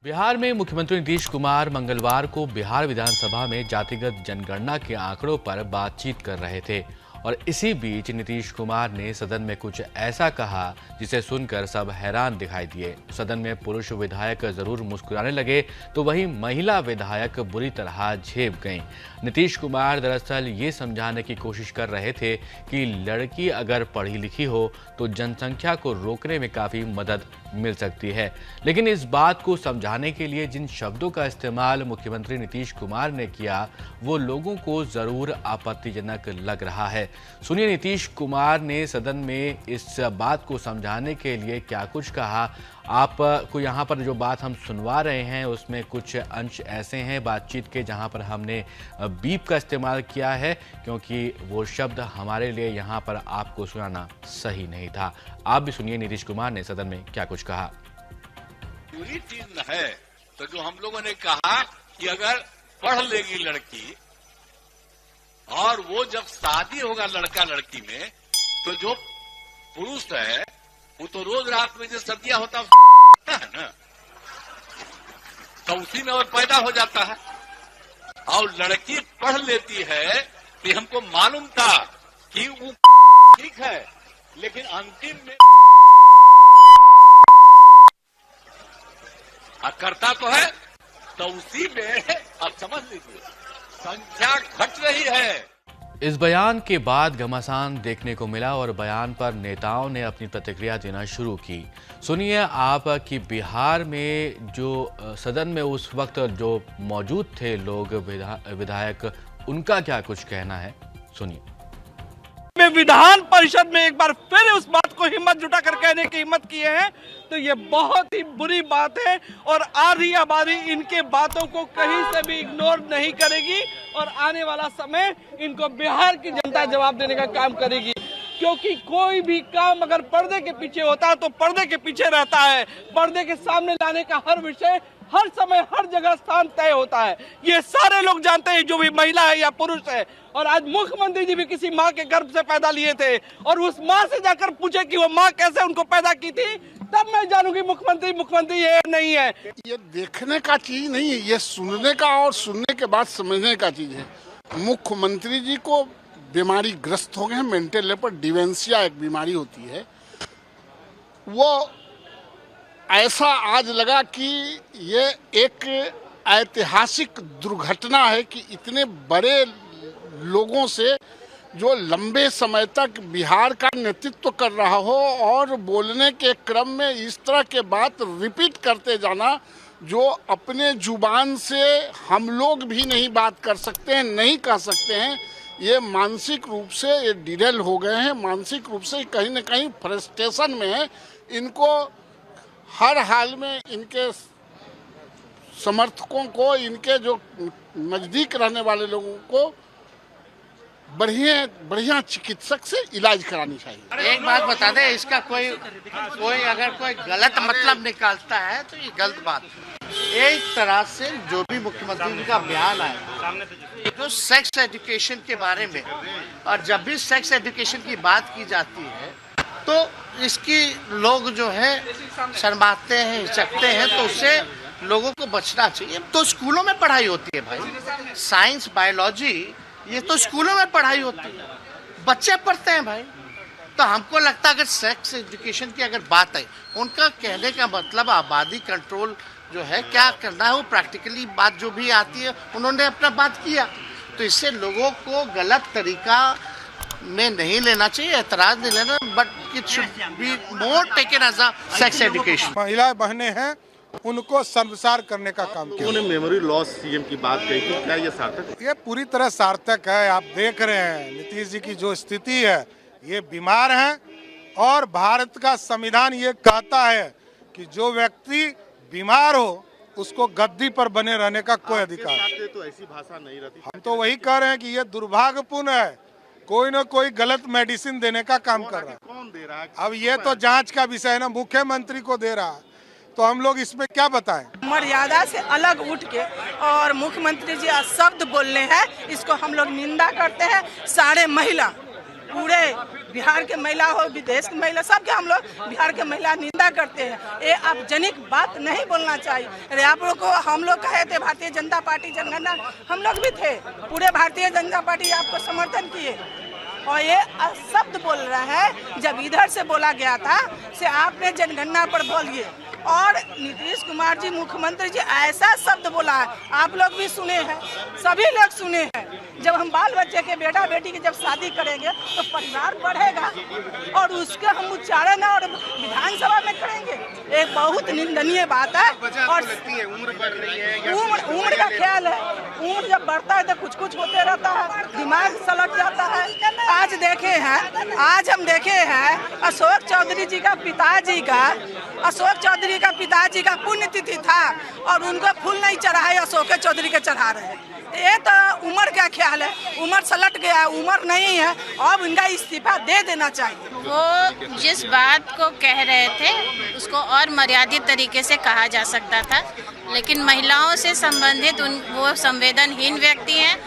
बिहार में मुख्यमंत्री नीतीश कुमार मंगलवार को बिहार विधानसभा में जातिगत जनगणना के आंकड़ों पर बातचीत कर रहे थे और इसी बीच नीतीश कुमार ने सदन में कुछ ऐसा कहा जिसे सुनकर सब हैरान दिखाई दिए। सदन में पुरुष विधायक जरूर मुस्कुराने लगे तो वहीं महिला विधायक बुरी तरह झेप गईं। नीतीश कुमार दरअसल ये समझाने की कोशिश कर रहे थे कि लड़की अगर पढ़ी लिखी हो तो जनसंख्या को रोकने में काफ़ी मदद मिल सकती है, लेकिन इस बात को समझाने के लिए जिन शब्दों का इस्तेमाल मुख्यमंत्री नीतीश कुमार ने किया वो लोगों को जरूर आपत्तिजनक लग रहा है। सुनिए नीतीश कुमार ने सदन में इस बात को समझाने के लिए क्या कुछ कहा। आपको यहाँ पर जो बात हम सुनवा रहे हैं उसमें कुछ अंश ऐसे हैं बातचीत के जहाँ पर हमने बीप का इस्तेमाल किया है क्योंकि वो शब्द हमारे लिए यहाँ पर आपको सुनाना सही नहीं था। आप भी सुनिए नीतीश कुमार ने सदन में क्या कुछ कहा। पूरी चीज है तो जो हम लोगों ने कहा कि अगर पढ़ लेगी लड़की और वो जब शादी होगा लड़का लड़की में तो जो पुरुष है वो तो रोज रात में जो सर्दियां होता है ना तो उसी में और पैदा हो जाता है और लड़की पढ़ लेती है तो हमको मालूम था कि वो ठीक है लेकिन अंतिम में करता तो है तो उसी में आप समझ लीजिए संख्या घट रही है। इस बयान के बाद घमासान देखने को मिला और बयान पर नेताओं ने अपनी प्रतिक्रिया देना शुरू की। सुनिए आप कि बिहार में जो सदन में उस वक्त जो मौजूद थे लोग विधायक उनका क्या कुछ कहना है, सुनिए। विधान परिषद में एक बार फिर उस बात को हिम्मत जुटा कर कहने की हिम्मत किए हैं तो ये बहुत ही बुरी बात है और आधी आबादी इनके बातों को कहीं से भी इग्नोर नहीं करेगी और आने वाला समय इनको बिहार की जनता जवाब देने का काम करेगी, क्योंकि कोई भी काम अगर पर्दे के पीछे होता है तो पर्दे के पीछे रहता है। पर्दे के सामने लाने का हर विषय हर समय हर जगह स्थान तय होता है। ये सारे लोग जानते हैं, जो भी महिला है या पुरुष है। और आज मुख्यमंत्री जी भी किसी माँ के गर्भ से पैदा लिए थे और उस माँ से जाकर पूछे कि वो माँ कैसे उनको पैदा की थी, तब मैं जानूंगी मुख्यमंत्री ये नहीं है। ये देखने का चीज नहीं है, ये सुनने का और सुनने के बाद समझने का चीज है। मुख्यमंत्री जी को बीमारी ग्रस्त हो गए, मेंटल लेवल डिमेंशिया एक बीमारी होती है। वो ऐसा आज लगा कि ये एक ऐतिहासिक दुर्घटना है कि इतने बड़े लोगों से जो लंबे समय तक बिहार का नेतृत्व कर रहा हो और बोलने के क्रम में इस तरह के बात रिपीट करते जाना जो अपने जुबान से हम लोग भी नहीं बात कर सकते हैं, नहीं कह सकते हैं। ये मानसिक रूप से ये डिरेल हो गए हैं, मानसिक रूप से कहीं न कहीं फ्रस्ट्रेशन में है। इनको हर हाल में इनके समर्थकों को, इनके जो नज़दीक रहने वाले लोगों को बढ़िया चिकित्सक से इलाज करानी चाहिए। एक बात बता दे, इसका कोई अगर कोई गलत मतलब निकालता है तो ये गलत बात है। एक तरह से जो भी मुख्यमंत्री जी का बयान है जो सेक्स एजुकेशन के बारे में, और जब भी सेक्स एजुकेशन की बात की जाती है तो इसकी लोग जो है शर्माते हैं, हिचकते हैं, तो उससे लोगों को बचना चाहिए। तो स्कूलों में पढ़ाई होती है भाई, साइंस बायोलॉजी ये तो स्कूलों में पढ़ाई होती है, बच्चे पढ़ते हैं भाई। तो हमको लगता है अगर सेक्स एजुकेशन की अगर बात है, उनका कहने का मतलब आबादी कंट्रोल जो है क्या करना है वो प्रैक्टिकली बात जो भी आती है उन्होंने अपना बात किया। तो इससे लोगों को गलत तरीका में नहीं लेना चाहिए, एतराज नहीं लेना, but it should be more taken as a sex education. महिला बहनें हैं उनको शर्मसार करने का काम किया। उन्होंने मेमोरी लॉस सीएम की बात कही थी, क्या ये सार्थक है? ये पूरी तरह सार्थक है। आप देख रहे हैं नीतीश जी की जो स्थिति है, ये बीमार हैं और भारत का संविधान ये कहता है कि जो व्यक्ति बीमार हो उसको गद्दी पर बने रहने का कोई अधिकार। तो ऐसी भाषा नहीं रहती। हम तो वही कह रहे हैं कि ये दुर्भाग्यपूर्ण है, कोई न कोई गलत मेडिसिन देने का काम कर रहा है। कौन दे रहा है? अब ये तो जांच का विषय है ना, मुख्यमंत्री को दे रहा है, तो हम लोग इसमें क्या बताएं। मर्यादा से अलग उठ के और मुख्यमंत्री जी शब्द बोलने हैं, इसको हम लोग निंदा करते हैं। सारे महिला पूरे बिहार के महिला हो, विदेश की महिला, सबके हम लोग बिहार के महिला निंदा करते हैं। ये आपजनिक बात नहीं बोलना चाहिए। अरे आप लोग को हम लोग कहे थे भारतीय जनता पार्टी जनगणना, हम लोग भी थे, पूरे भारतीय जनता पार्टी आपको समर्थन किए और ये शब्द बोल रहा है। जब इधर से बोला गया था से आपने जनगणना पर बोलिए, और नीतीश कुमार जी मुख्यमंत्री जी ऐसा शब्द बोला है, आप लोग भी सुने हैं, सभी लोग सुने हैं। जब हम बाल बच्चे के बेटा बेटी की जब शादी करेंगे तो परिवार बढ़ेगा और उसका हम उच्चारण और विधानसभा में करेंगे, एक बहुत निंदनीय बात है। और उम्र बढ़ रही है, उम्र का ख्याल है, उम्र जब बढ़ता है तो कुछ कुछ होते रहता है, दिमाग सलट जाता है। आज देखे हैं, आज हम देखे हैं अशोक चौधरी जी का पिताजी का पुण्यतिथि था और उनको फूल नहीं चढ़ाए, अशोक चौधरी के चढ़ा रहे। ये तो उम्र का ख्याल है, उम्र सलट गया, उम्र नहीं है, अब इनका इस्तीफा दे देना चाहिए। वो जिस बात को कह रहे थे उसको और मर्यादित तरीके से कहा जा सकता था, लेकिन महिलाओं से संबंधित वो संवेदनहीन व्यक्ति हैं।